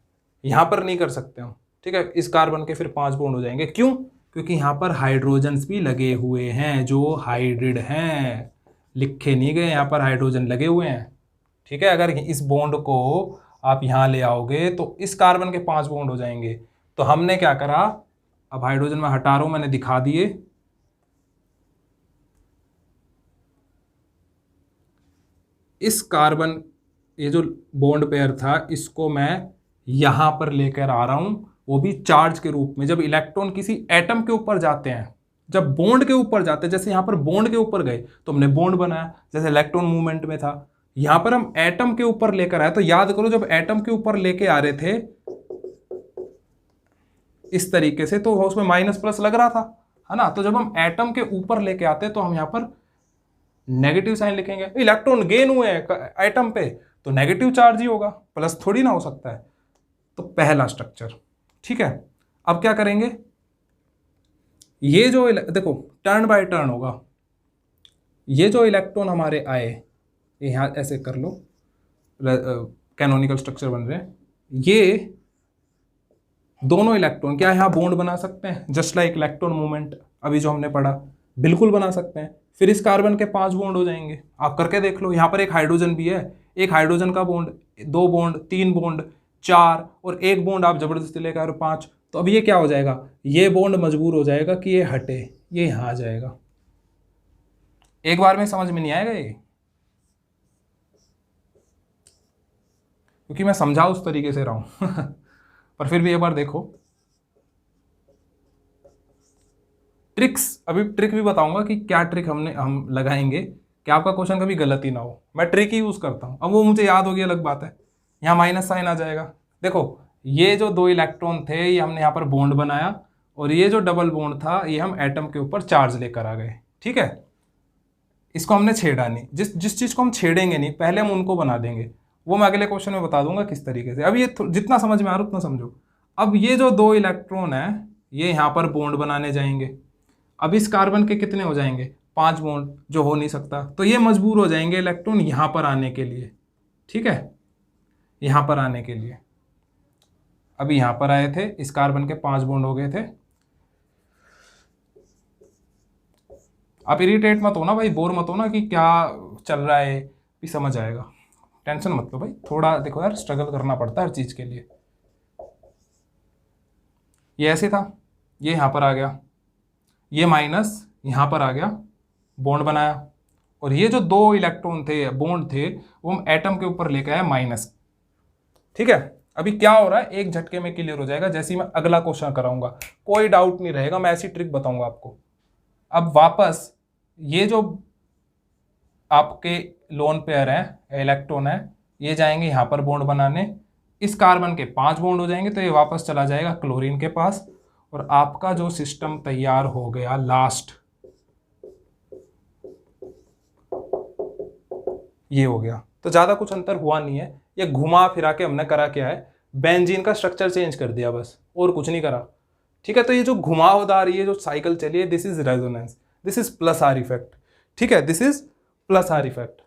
यहां पर नहीं कर सकते हम। ठीक है, इस कार्बन के फिर 5 बॉन्ड हो जाएंगे। क्यों? क्योंकि यहां पर हाइड्रोजन्स भी लगे हुए हैं जो हाइड्रिड हैं, लिखे नहीं गए, यहां पर हाइड्रोजन लगे हुए हैं। ठीक है, अगर इस बॉन्ड को आप यहाँ ले आओगे तो इस कार्बन के 5 बॉन्ड हो जाएंगे। तो हमने क्या करा, अब हाइड्रोजन में हटा रहा हूं, मैंने दिखा दिए। इस कार्बन, ये जो बॉन्ड पेयर था, इसको मैं यहां पर लेकर आ रहा हूं, वो भी चार्ज के रूप में। जब इलेक्ट्रॉन किसी एटम के ऊपर जाते हैं, जब बॉन्ड के ऊपर जाते हैं, जैसे यहां पर बॉन्ड के ऊपर गए तो हमने बॉन्ड बनाया, जैसे इलेक्ट्रॉन मूवमेंट में था। यहां पर हम एटम के ऊपर लेकर आए, तो याद करो जब एटम के ऊपर लेके आ रहे थे इस तरीके से, तो उसमें माइनस प्लस लग रहा था, है ना। तो जब हम एटम के ऊपर लेके आते हैं तो हम यहां पर नेगेटिव साइन लिखेंगे। इलेक्ट्रॉन गेन हुए हैं एटम पे तो नेगेटिव चार्ज ही होगा, प्लस थोड़ी ना हो सकता है। तो पहला स्ट्रक्चर, ठीक है। अब क्या करेंगे, ये जो देखो टर्न बाय टर्न होगा। ये जो इलेक्ट्रॉन हमारे आए, यहां ऐसे कर लो, कैनोनिकल स्ट्रक्चर बन रहे हैं। ये दोनों इलेक्ट्रॉन क्या यहां बॉन्ड बना सकते हैं, जस्ट लाइक इलेक्ट्रॉन मूवमेंट अभी जो हमने पढ़ा, बिल्कुल बना सकते हैं। फिर इस कार्बन के 5 बॉन्ड हो जाएंगे, आप करके देख लो। यहां पर एक हाइड्रोजन भी है, एक हाइड्रोजन का बॉन्ड, 2 बॉन्ड, 3 बॉन्ड, 4 और 1 बॉन्ड आप जबरदस्ती लेकर आ रहे हो 5। तो अब ये क्या हो जाएगा, ये बॉन्ड मजबूर हो जाएगा कि ये हटे, ये यहां आ जाएगा। एक बार में समझ में नहीं आएगा ये, क्योंकि मैं समझा उस तरीके से रहा हूं पर फिर भी एक बार देखो ट्रिक्स, अभी ट्रिक भी बताऊंगा कि क्या ट्रिक हम लगाएंगे कि आपका क्वेश्चन कभी गलत ही ना हो। मैं ट्रिक ही यूज करता हूं, अब वो मुझे याद होगी अलग बात है। यहाँ माइनस साइन आ जाएगा। देखो ये जो 2 इलेक्ट्रॉन थे, ये हमने यहाँ पर बॉन्ड बनाया, और ये जो डबल बॉन्ड था, ये हम एटम के ऊपर चार्ज लेकर आ गए, ठीक है। इसको हमने छेड़ा नहीं, जिस जिस चीज को हम छेड़ेंगे नहीं, पहले हम उनको बना देंगे। वो मैं अगले क्वेश्चन में बता दूंगा किस तरीके से। अब ये जितना समझ में आ रहा उतना समझो। अब ये जो 2 इलेक्ट्रॉन है, ये यहाँ पर बॉन्ड बनाने जाएंगे। अब इस कार्बन के कितने हो जाएंगे, 5 बॉन्ड, जो हो नहीं सकता। तो ये मजबूर हो जाएंगे इलेक्ट्रॉन यहां पर आने के लिए, ठीक है, यहां पर आने के लिए। अभी यहां पर आए थे, इस कार्बन के 5 बॉन्ड हो गए थे। आप इरिटेट मत हो ना भाई, बोर मत हो ना कि क्या चल रहा है, भी समझ आएगा, टेंशन मत लो भाई। थोड़ा देखो यार, स्ट्रगल करना पड़ता है हर चीज के लिए। ये ऐसे था, ये यहां पर आ गया, ये माइनस यहां पर आ गया, बॉन्ड बनाया, और ये जो 2 इलेक्ट्रॉन थे, बॉन्ड थे, वो हम एटम के ऊपर लेके आए माइनस, ठीक है। अभी क्या हो रहा है, एक झटके में क्लियर हो जाएगा जैसे ही मैं अगला क्वेश्चन कराऊंगा, कोई डाउट नहीं रहेगा, मैं ऐसी ट्रिक बताऊंगा आपको। अब वापस ये जो आपके लोन पेयर है, इलेक्ट्रॉन है, ये जाएंगे यहां पर बॉन्ड बनाने, इस कार्बन के 5 बॉन्ड हो जाएंगे, तो ये वापस चला जाएगा क्लोरीन के पास, और आपका जो सिस्टम तैयार हो गया लास्ट, ये हो गया। तो ज्यादा कुछ अंतर हुआ नहीं है, ये घुमा फिरा के हमने करा क्या है, बेंजीन का स्ट्रक्चर चेंज कर दिया बस, और कुछ नहीं करा, ठीक है। तो ये जो घुमावदार, ये जो साइकिल चली है, this is resonance, this is plus R effect, ठीक है, this is plus R effect.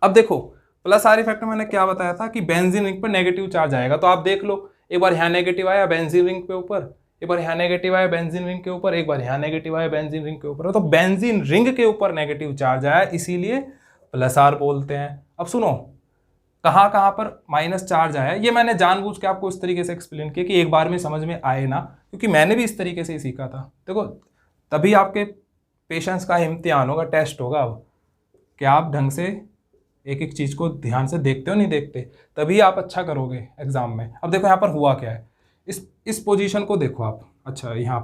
अब देखो प्लस आर इफेक्ट में मैंने क्या बताया था कि बेंजीन रिंग पर नेगेटिव चार्ज आएगा। तो आप देख लो, एक बार यहाँ नेगेटिव आया बेंजीन रिंग के ऊपर, एक बार यहाँ नेगेटिव आया बेंजीन रिंग के ऊपर, एक बार यहाँ नेगेटिव आया बेंजीन रिंग के ऊपर। तो बेंजीन रिंग के ऊपर नेगेटिव चार्ज आया, इसीलिए प्लस आर बोलते हैं। अब सुनो, कहाँ कहाँ पर माइनस चार्ज आया, ये मैंने जानबूझ के आपको इस तरीके से एक्सप्लेन किया कि एक बार में समझ में आए ना, क्योंकि मैंने भी इस तरीके से ही सीखा था। देखो तभी आपके पेशेंस का इम्तिहान होगा, टेस्ट होगा। अब क्या आप ढंग से एक एक चीज को ध्यान से देखते हो, नहीं देखते, तभी आप अच्छा करोगे एग्जाम में। अब देखो यहाँ पर हुआ क्या है, इस पोजीशन को देखो आप। अच्छा यहाँ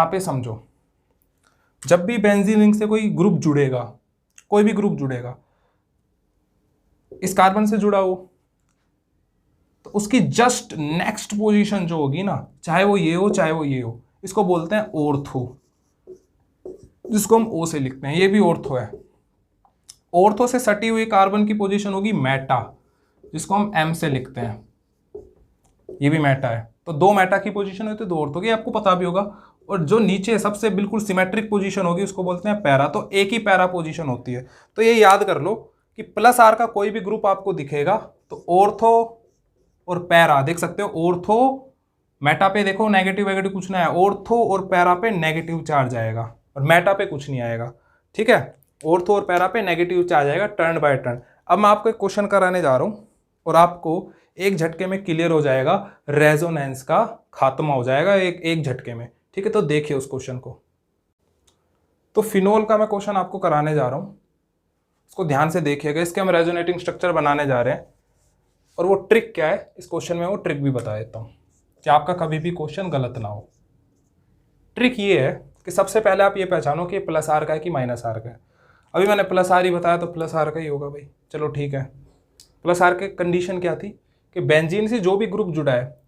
पे समझो, जब भी बेंजीन रिंग से कोई ग्रुप जुड़ेगा, कोई भी ग्रुप जुड़ेगा, इस कार्बन से जुड़ा हो, तो उसकी जस्ट नेक्स्ट पोजीशन जो होगी ना, चाहे वो ये हो चाहे वो ये हो, इसको बोलते हैं ऑर्थो, जिसको हम ओ से लिखते हैं। ये भी ऑर्थो है। ऑर्थो से सटी हुई कार्बन की पोजीशन होगी मेटा, जिसको हम एम से लिखते हैं। ये भी मेटा है। तो 2 मेटा की पोजीशन होती है, 2 ऑर्थो की, आपको पता भी होगा। और जो नीचे सबसे बिल्कुल सिमेट्रिक पोजीशन होगी, उसको बोलते हैं पैरा। तो एक ही पैरा पोजीशन होती है। तो ये याद कर लो कि प्लस आर का कोई भी ग्रुप आपको दिखेगा तो ऑर्थो और पैरा देख सकते हो। ऑर्थो मेटा पे देखो नेगेटिव वेगेटिव कुछ ना है, ऑर्थो और पैरा पे नेगेटिव चार्ज आएगा और मेटा पे कुछ नहीं आएगा, ठीक है। ऑर्थो और पैरा पे नेगेटिव चार्ज आएगा टर्न बाय टर्न। अब मैं आपको एक क्वेश्चन कराने जा रहा हूँ और आपको एक झटके में क्लियर हो जाएगा, रेजोनेंस का खात्मा हो जाएगा एक झटके में। ठीक है, तो देखिए उस क्वेश्चन को। तो फिनोल का मैं क्वेश्चन आपको कराने जा रहा हूँ, इसको ध्यान से देखिएगा। इसके हम रेजोनेटिंग स्ट्रक्चर बनाने जा रहे हैं और वो ट्रिक क्या है इस क्वेश्चन में, वो ट्रिक भी बता देता हूँ कि आपका कभी भी क्वेश्चन गलत ना हो। ट्रिक ये है कि सबसे पहले आप ये पहचानो कि प्लस आर का है कि माइनस आर का है। अभी मैंने प्लस आर ही बताया तो प्लस आर का ही होगा भाई। चलो ठीक है, प्लस आर के कंडीशन क्या थी कि बेंजीन से जो भी ग्रुप जुड़ा है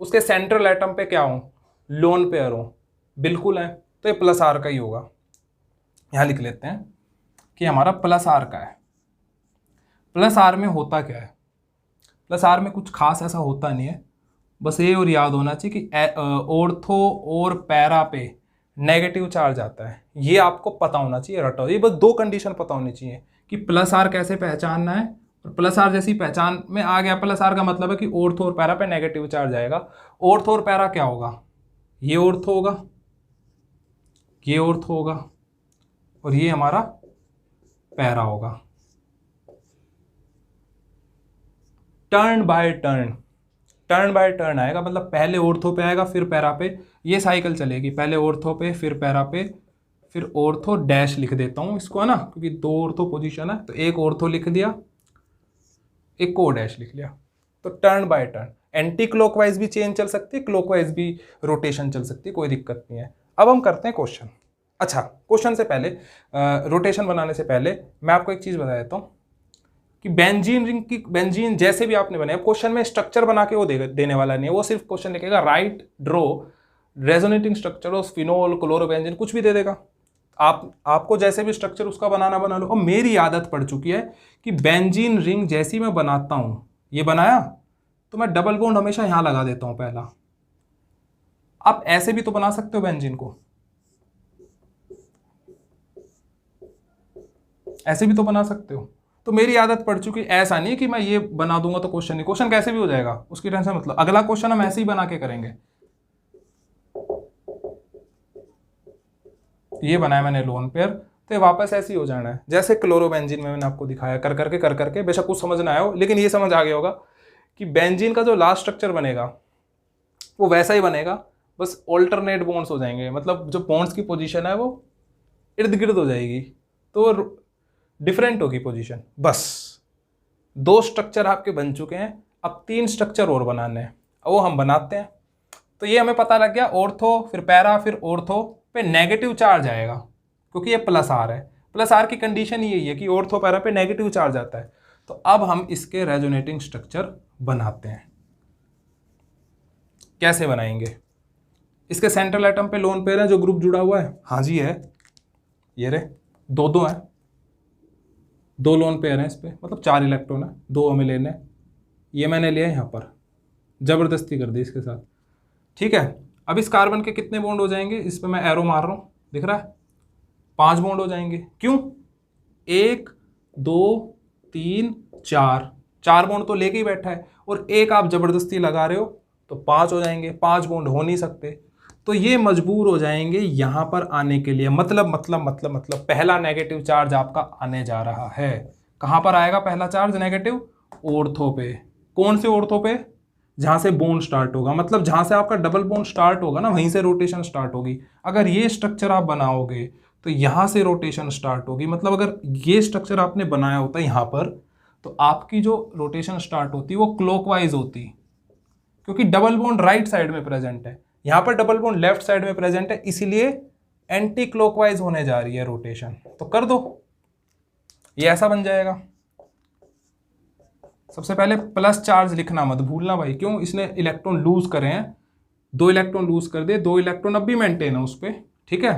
उसके सेंट्रल एटम पे क्या हो, लोन पेयर हो। बिल्कुल है, तो ये प्लस आर का ही होगा। यहाँ लिख लेते हैं कि हमारा प्लस आर का है। प्लस आर में होता क्या है, प्लस आर में कुछ खास ऐसा होता नहीं है, बस ये और याद होना चाहिए कि ऑर्थो और पैरा पे नेगेटिव चार्ज आता है। ये आपको पता होना चाहिए, रटो। ये बस दो कंडीशन पता होनी चाहिए कि प्लस आर कैसे पहचानना है, और प्लस आर जैसी पहचान में आ गया। प्लस आर का मतलब है कि ऑर्थो और पैरा पे नेगेटिव चार्ज आएगा। ऑर्थो और पैरा क्या होगा, ये ऑर्थो होगा, ये ऑर्थो होगा और ये हमारा पैरा होगा। Turn by turn, turn by turn आएगा, मतलब पहले ऑर्थो पे आएगा फिर पैरा पे। ये साइकिल चलेगी, पहले ऑर्थो पे फिर पैरा पे फिर ऑर्थो डैश लिख देता हूँ इसको, है ना, क्योंकि दो ऑर्थो पोजीशन है। तो एक ऑर्थो लिख दिया, एक को डैश लिख लिया। तो turn by turn, anti clockwise भी चेंज चल सकती है, क्लॉकवाइज भी रोटेशन चल सकती है, कोई दिक्कत नहीं है। अब हम करते हैं क्वेश्चन। अच्छा, क्वेश्चन से पहले, रोटेशन बनाने से पहले मैं आपको एक चीज़ बता देता हूँ कि बेंजीन रिंग की, बेंजीन जैसे भी आपने बनाया, क्वेश्चन में स्ट्रक्चर बना के वो देने वाला नहीं है। वो सिर्फ क्वेश्चन लिखेगा right draw resonating structure of phenol chlorobenzene, कुछ भी दे देगा। आपको जैसे भी स्ट्रक्चर उसका बनाना बना लो। और मेरी आदत पड़ चुकी है कि बेंजीन रिंग जैसी मैं बनाता हूँ, ये बनाया तो मैं डबल बॉन्ड हमेशा यहाँ लगा देता हूँ पहला। आप ऐसे भी तो बना सकते हो बेंजीन को, ऐसे भी तो बना सकते हो। तो मेरी आदत पड़ चुकी, ऐसा नहीं कि मैं ये बना दूंगा तो क्वेश्चन नहीं, क्वेश्चन कैसे भी हो जाएगा, उसकी टेंशन मतलब। अगला क्वेश्चन हम ऐसे ही बना के करेंगे। ये बनाया मैंने लोन पेयर, तो ये वापस ऐसे ही हो जाना है जैसे क्लोरोबेंजीन में मैंने आपको दिखाया, कर करके बेशक कुछ समझ ना आया हो, लेकिन ये समझ आ गया होगा कि बेंजीन का जो लास्ट स्ट्रक्चर बनेगा वो वैसा ही बनेगा, बस ऑल्टरनेट बॉन्ड्स हो जाएंगे। मतलब जो बॉन्ड्स की पोजीशन है वो इर्द गिर्द हो जाएगी, तो डिफरेंट होगी पोजीशन। बस दो स्ट्रक्चर आपके बन चुके हैं, अब तीन स्ट्रक्चर और बनाने हैं, वो हम बनाते हैं। तो ये हमें पता लग गया, ऑर्थो फिर पैरा फिर ऑर्थो पे नेगेटिव चार्ज आएगा, क्योंकि ये प्लस आर है। प्लस आर की कंडीशन यही है कि ऑर्थो पैरा पे नेगेटिव चार्ज आता है। तो अब हम इसके रेजोनेटिंग स्ट्रक्चर बनाते हैं। कैसे बनाएंगे, इसके सेंट्रल एटम पे लोन पेयर है, जो ग्रुप जुड़ा हुआ है, हाँ जी है, ये रे दो है, दो लोन पेयर हैं इस पे, मतलब 4 इलेक्ट्रॉन है, 2 हमें लेने हैं। ये मैंने लिया यहाँ पर, जबरदस्ती कर दी इसके साथ। ठीक है, अब इस कार्बन के कितने बॉन्ड हो जाएंगे, इस पे मैं एरो मार रहा हूँ, दिख रहा है, 5 बॉन्ड हो जाएंगे। क्यों, 1 2 3 4 बॉन्ड तो लेके ही बैठा है, और एक आप जबरदस्ती लगा रहे हो तो 5 हो जाएंगे। 5 बॉन्ड हो नहीं सकते, तो ये मजबूर हो जाएंगे यहाँ पर आने के लिए। मतलब पहला नेगेटिव चार्ज आपका आने जा रहा है। कहाँ पर आएगा पहला चार्ज नेगेटिव, ऑर्थो पे। कौन से ऑर्थो पे, जहाँ से बॉन्ड स्टार्ट होगा, मतलब जहाँ से आपका डबल बॉन्ड स्टार्ट होगा ना, वहीं से रोटेशन स्टार्ट होगी। अगर ये स्ट्रक्चर आप बनाओगे तो यहाँ से रोटेशन स्टार्ट होगी। मतलब अगर ये स्ट्रक्चर आपने बनाया होता यहाँ पर, तो आपकी जो रोटेशन स्टार्ट होती वो क्लॉकवाइज होती, क्योंकि डबल बॉन्ड राइट साइड में प्रेजेंट है, यहाँ पर डबल बॉन्ड लेफ्ट साइड में प्रेजेंट है, इसीलिए एंटी क्लॉकवाइज होने जा रही है रोटेशन। तो कर दो, ये ऐसा बन जाएगा। सबसे पहले प्लस चार्ज लिखना मत भूलना भाई, क्यों, इसने इलेक्ट्रॉन लूज करे हैं, 2 इलेक्ट्रॉन लूज कर दे, 2 इलेक्ट्रॉन अब भी मेंटेन है उस पर। ठीक है,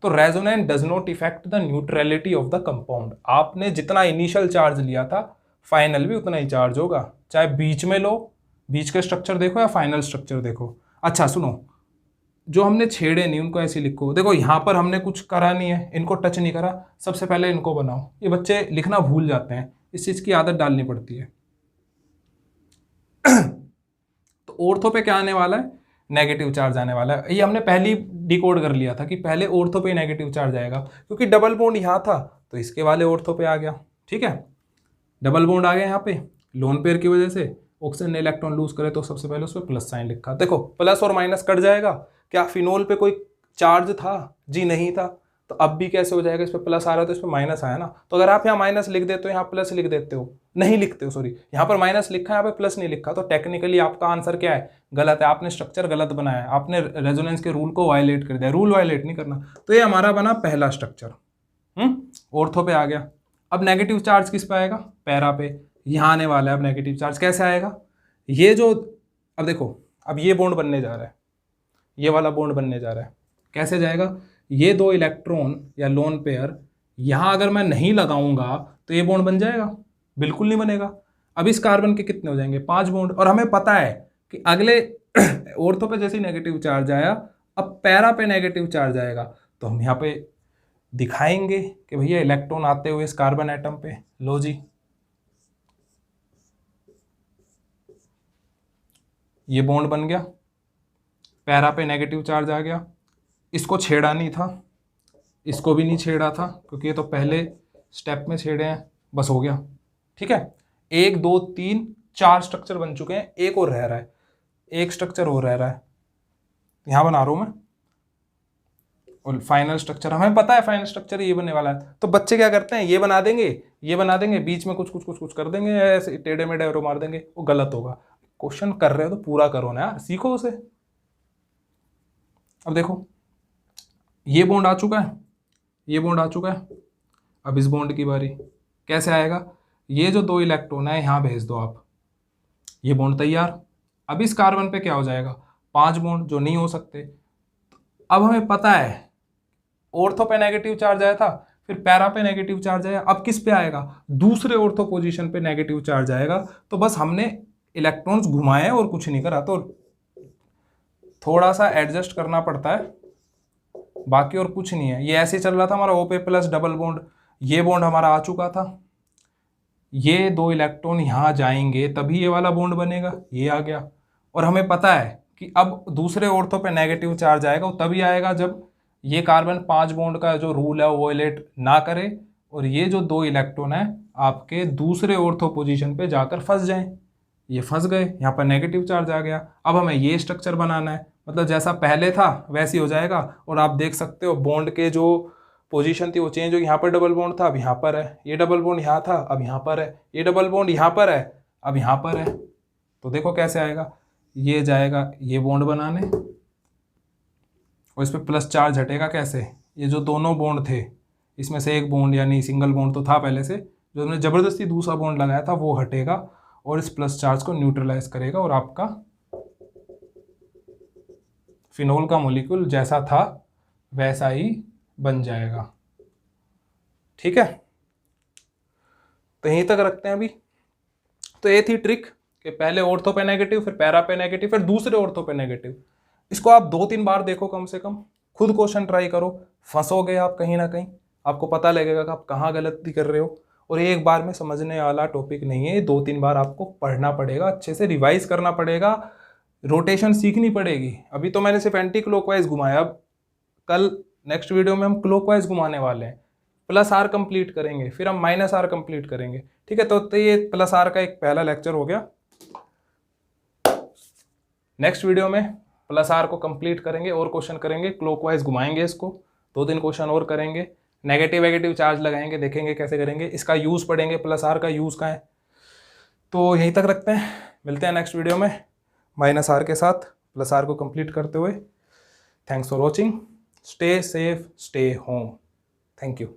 तो resonance does not effect the neutrality of the compound. आपने जितना इनिशियल चार्ज लिया था, फाइनल भी उतना ही चार्ज होगा, चाहे बीच में लो, बीच के स्ट्रक्चर देखो या फाइनल स्ट्रक्चर देखो। अच्छा सुनो, जो हमने छेड़े नहीं उनको ऐसे लिखो। देखो यहाँ पर हमने कुछ करा नहीं है, इनको टच नहीं करा, सबसे पहले इनको बनाओ। ये बच्चे लिखना भूल जाते हैं, इस चीज़ की आदत डालनी पड़ती है। तो ऑर्थो पे क्या आने वाला है, नेगेटिव चार्ज आने वाला है। ये हमने पहले डिकोड कर लिया था कि पहले ऑर्थो पे नेगेटिव चार्ज आएगा, क्योंकि डबल बॉन्ड यहाँ था तो इसके वाले ऑर्थो पे आ गया। ठीक है, डबल बॉन्ड आ गया यहाँ पे, लोन पेयर की वजह से ऑक्सीजन ने इलेक्ट्रॉन लूज करे तो सबसे पहले उस पर प्लस साइन लिखा। देखो प्लस और माइनस कट जाएगा। क्या फिनोल पे कोई चार्ज था? जी नहीं था। तो अब भी कैसे हो जाएगा, इस पे प्लस आ रहा है तो इस पे माइनस आया ना। तो अगर आप यहाँ माइनस लिख देते हो, यहाँ प्लस लिख देते हो, नहीं लिखते हो, सॉरी, यहाँ पर माइनस लिखा है, यहाँ पे प्लस नहीं लिखा, तो टेक्निकली आपका आंसर क्या है? गलत है। आपने स्ट्रक्चर गलत बनाया है, आपने रेजोनेंस के रूल को वायलेट कर दिया। रूल वायलेट नहीं करना। तो ये हमारा बना पहला स्ट्रक्चर। ऑर्थो पे आ गया। अब नेगेटिव चार्ज किस पे आएगा? पैरा पे। यहाँ आने वाला है अब नेगेटिव चार्ज। कैसे आएगा? ये जो, अब देखो, अब ये बॉन्ड बनने जा रहा है, ये वाला बॉन्ड बनने जा रहा है। कैसे जाएगा? ये दो इलेक्ट्रॉन या लोन पेयर यहाँ अगर मैं नहीं लगाऊंगा तो ये बॉन्ड बन जाएगा? बिल्कुल नहीं बनेगा। अब इस कार्बन के कितने हो जाएंगे? 5 बॉन्ड। और हमें पता है कि अगले ऑर्थो पे जैसे नेगेटिव चार्ज आया, अब पैरा पे नेगेटिव चार्ज आएगा, तो हम यहाँ पे दिखाएंगे कि भैया इलेक्ट्रॉन आते हुए इस कार्बन एटम पे। लो जी, ये बॉन्ड बन गया, पैरा पे नेगेटिव चार्ज आ गया। इसको छेड़ा नहीं था, इसको भी नहीं छेड़ा था, क्योंकि ये तो पहले स्टेप में छेड़े हैं, बस हो गया। ठीक है, 1 2 3 4 स्ट्रक्चर बन चुके हैं, एक और रह रहा है, एक स्ट्रक्चर और रह रहा है, यहां बना रहा हूं मैं। और फाइनल स्ट्रक्चर हमें पता है, फाइनल स्ट्रक्चर ये बनने वाला है। तो बच्चे क्या करते हैं, ये बना देंगे, ये बना देंगे, बीच में कुछ कुछ कुछ कुछ कर देंगे, ऐसे टेढ़े मेढ़े एरो मार देंगे, वो गलत होगा। क्वेश्चन कर रहे हो तो पूरा करो ना यार, सीखो उसे। अब देखो, ये बॉन्ड आ चुका है, ये बॉन्ड आ चुका है। अब इस बॉन्ड की बारी। कैसे आएगा? ये जो 2 इलेक्ट्रॉन है यहाँ भेज दो आप, ये बॉन्ड तैयार। अब इस कार्बन पे क्या हो जाएगा? 5 बॉन्ड, जो नहीं हो सकते। अब हमें पता है ऑर्थो पे नेगेटिव चार्ज आया था, फिर पैरा पे नेगेटिव चार्ज आया, अब किस पे आएगा? दूसरे ऑर्थो पोजीशन पे नेगेटिव चार्ज आएगा। तो बस हमने इलेक्ट्रॉन्स घुमाए और कुछ नहीं करा, तो थोड़ा सा एडजस्ट करना पड़ता है, बाकी और कुछ नहीं है। ये ऐसे चल रहा था हमारा ओ पे प्लस डबल बॉन्ड, ये बॉन्ड हमारा आ चुका था, ये 2 इलेक्ट्रॉन यहाँ जाएंगे तभी ये वाला बॉन्ड बनेगा, ये आ गया। और हमें पता है कि अब दूसरे ऑर्थो पे नेगेटिव चार्ज आएगा, वो तभी आएगा जब ये कार्बन 5 बॉन्ड का जो रूल है वो वायलेट ना करे, और ये जो 2 इलेक्ट्रॉन है आपके दूसरे ऑर्थो पोजीशन पे जाकर फंस जाएं। ये फंस गए, यहाँ पर नेगेटिव चार्ज आ गया। अब हमें ये स्ट्रक्चर बनाना है, मतलब जैसा पहले था वैसे ही हो जाएगा। और आप देख सकते हो बॉन्ड के जो पोजीशन थी वो चेंज हो गई। यहाँ पर डबल बॉन्ड था, अब यहाँ पर है। ये डबल बॉन्ड यहाँ था, अब यहाँ पर है। ये डबल बॉन्ड यहाँ पर है, अब यहाँ पर है। तो देखो कैसे आएगा, ये जाएगा ये बॉन्ड बनाने, और इस पर प्लस चार्ज हटेगा। कैसे? ये जो दोनों बॉन्ड थे, इसमें से एक बॉन्ड यानी सिंगल बॉन्ड तो था पहले से, जो हमने जबरदस्ती दूसरा बॉन्ड लगाया था वो हटेगा और इस प्लस चार्ज को न्यूट्रलाइज करेगा, और आपका फिनोल का मॉलिक्यूल जैसा था वैसा ही बन जाएगा। ठीक है, तो यहीं तक रखते हैं अभी। तो ये थी ट्रिक कि पहले ऑर्थो पे नेगेटिव, फिर पैरा पे नेगेटिव, फिर दूसरे ऑर्थो पे नेगेटिव। इसको आप 2-3 बार देखो, कम से कम खुद क्वेश्चन ट्राई करो, फंसोगे आप कहीं ना कहीं, आपको पता लगेगा कि आप कहाँ गलती कर रहे हो। और ये एक बार में समझने वाला टॉपिक नहीं है, 2-3 बार आपको पढ़ना पड़ेगा, अच्छे से रिवाइज करना पड़ेगा, रोटेशन सीखनी पड़ेगी। अभी तो मैंने सिर्फ एंटी क्लॉकवाइज घुमाया, अब कल नेक्स्ट वीडियो में हम क्लॉकवाइज घुमाने वाले हैं। प्लस आर कंप्लीट करेंगे, फिर हम माइनस आर कंप्लीट करेंगे। ठीक है, तो ये प्लस आर का एक पहला लेक्चर हो गया। नेक्स्ट वीडियो में प्लस आर को कंप्लीट करेंगे और क्वेश्चन करेंगे, क्लॉकवाइज घुमाएंगे इसको, 2-3 क्वेश्चन और करेंगे, नेगेटिव चार्ज लगाएंगे, देखेंगे कैसे करेंगे, इसका यूज़ पढ़ेंगे, प्लस आर का यूज़ का है। तो यहीं तक रखते हैं, मिलते हैं नेक्स्ट वीडियो में माइनस आर के साथ, प्लस आर को कंप्लीट करते हुए। Thanks for watching, stay safe, stay home, thank you.